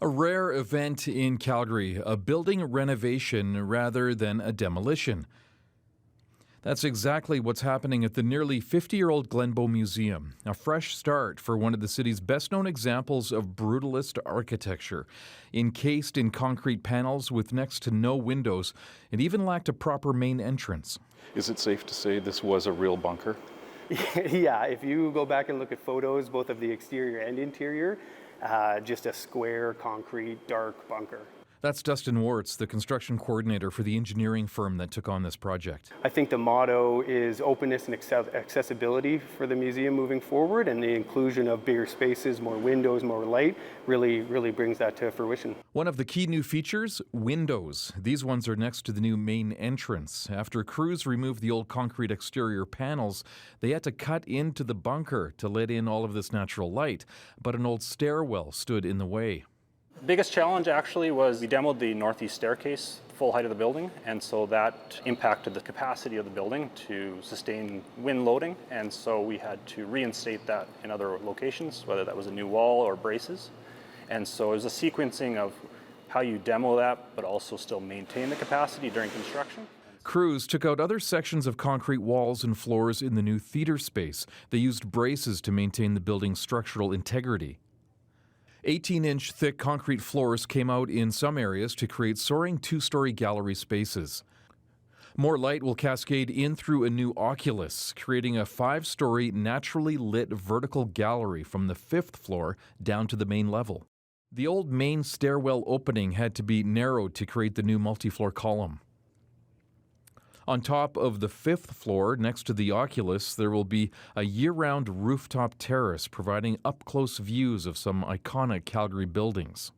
A rare event in Calgary, a building renovation rather than a demolition. That's exactly what's happening at the nearly 50-year-old Glenbow Museum, a fresh start for one of the city's best-known examples of brutalist architecture. Encased in concrete panels with next to no windows, it even lacked a proper main entrance. Is it safe to say this was a real bunker? Yeah, if you go back and look at photos, both of the exterior and interior, just a square, concrete, dark bunker. That's Dustin Wartz, the construction coordinator for the engineering firm that took on this project. I think the motto is openness and accessibility for the museum moving forward, and the inclusion of bigger spaces, more windows, more light, really brings that to fruition. One of the key new features, windows. These ones are next to the new main entrance. After crews removed the old concrete exterior panels, they had to cut into the bunker to let in all of this natural light, but an old stairwell stood in the way. Biggest challenge actually was we demoed the northeast staircase, full height of the building, and so that impacted the capacity of the building to sustain wind loading, and so we had to reinstate that in other locations, whether that was a new wall or braces. And so it was a sequencing of how you demo that, but also still maintain the capacity during construction. Crews took out other sections of concrete walls and floors in the new theater space. They used braces to maintain the building's structural integrity. 18-inch thick concrete floors came out in some areas to create soaring two-story gallery spaces. More light will cascade in through a new oculus, creating a 5-story naturally lit vertical gallery from the 5th floor down to the main level. The old main stairwell opening had to be narrowed to create the new multi-floor column. On top of the 5th floor, next to the oculus, there will be a year-round rooftop terrace providing up-close views of some iconic Calgary buildings.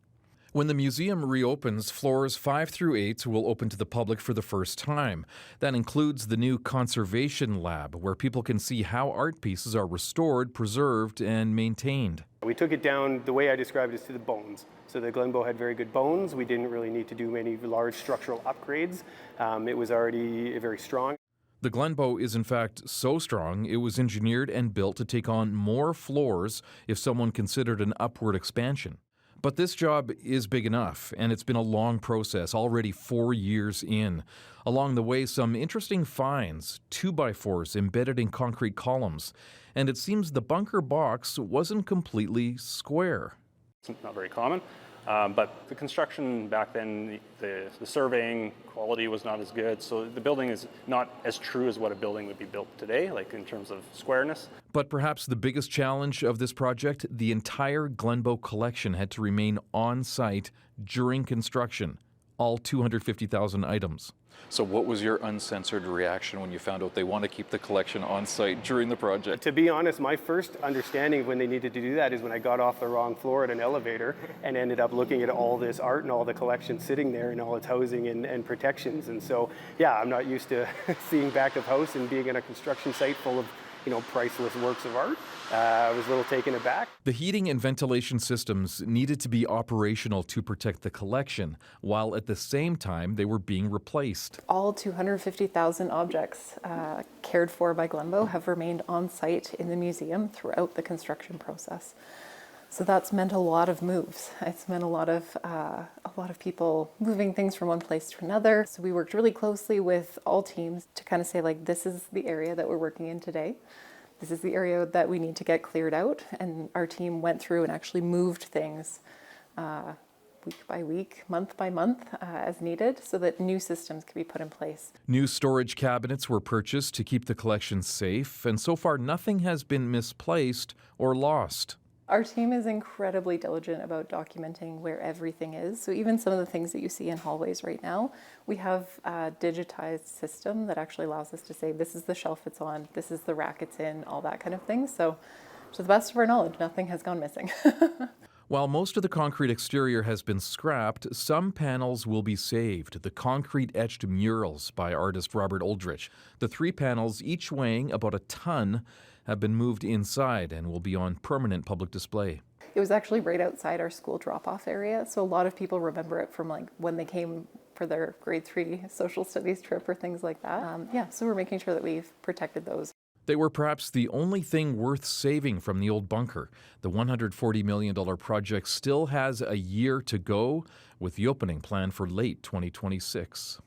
When the museum reopens, floors 5 through 8 will open to the public for the first time. That includes the new conservation lab, where people can see how art pieces are restored, preserved, and maintained. We took it down, the way I described it, to the bones. So the Glenbow had very good bones. We didn't really need to do any large structural upgrades. It was already very strong. The Glenbow is in fact so strong, it was engineered and built to take on more floors if someone considered an upward expansion. But this job is big enough, and it's been a long process, already 4 years in. Along the way, some interesting finds, 2x4s embedded in concrete columns, and it seems the bunker box wasn't completely square. It's not very common, but the construction back then, the surveying quality was not as good, so the building is not as true as what a building would be built today, like in terms of squareness. But perhaps the biggest challenge of this project, the entire Glenbow collection had to remain on site during construction, all 250,000 items. So what was your uncensored reaction when you found out they want to keep the collection on site during the project? To be honest, my first understanding of when they needed to do that is when I got off the wrong floor at an elevator and ended up looking at all this art and all the collection sitting there and all its housing and protections. And so, yeah, I'm not used to seeing back of house and being in a construction site full of priceless works of art. I was a little taken aback. The heating and ventilation systems needed to be operational to protect the collection, while at the same time they were being replaced. All 250,000 objects cared for by Glenbow have remained on site in the museum throughout the construction process. So that's meant a lot of moves. It's meant a lot of people moving things from one place to another. So we worked really closely with all teams to kind of say, like, this is the area that we're working in today. This is the area that we need to get cleared out. And our team went through and actually moved things week by week, month by month, as needed, so that new systems could be put in place. New storage cabinets were purchased to keep the collection safe, and so far nothing has been misplaced or lost. Our team is incredibly diligent about documenting where everything is. So even some of the things that you see in hallways right now, we have a digitized system that actually allows us to say, this is the shelf it's on, this is the rack it's in, all that kind of thing. So to the best of our knowledge, nothing has gone missing. While most of the concrete exterior has been scrapped, some panels will be saved. The concrete etched murals by artist Robert Oldrich. The 3 panels, each weighing about a ton, have been moved inside and will be on permanent public display. It was actually right outside our school drop-off area, so a lot of people remember it from like when they came for their grade 3 social studies trip or things like that. So we're making sure that we've protected those. They were perhaps the only thing worth saving from the old bunker. The $140 million project still has a year to go, with the opening planned for late 2026.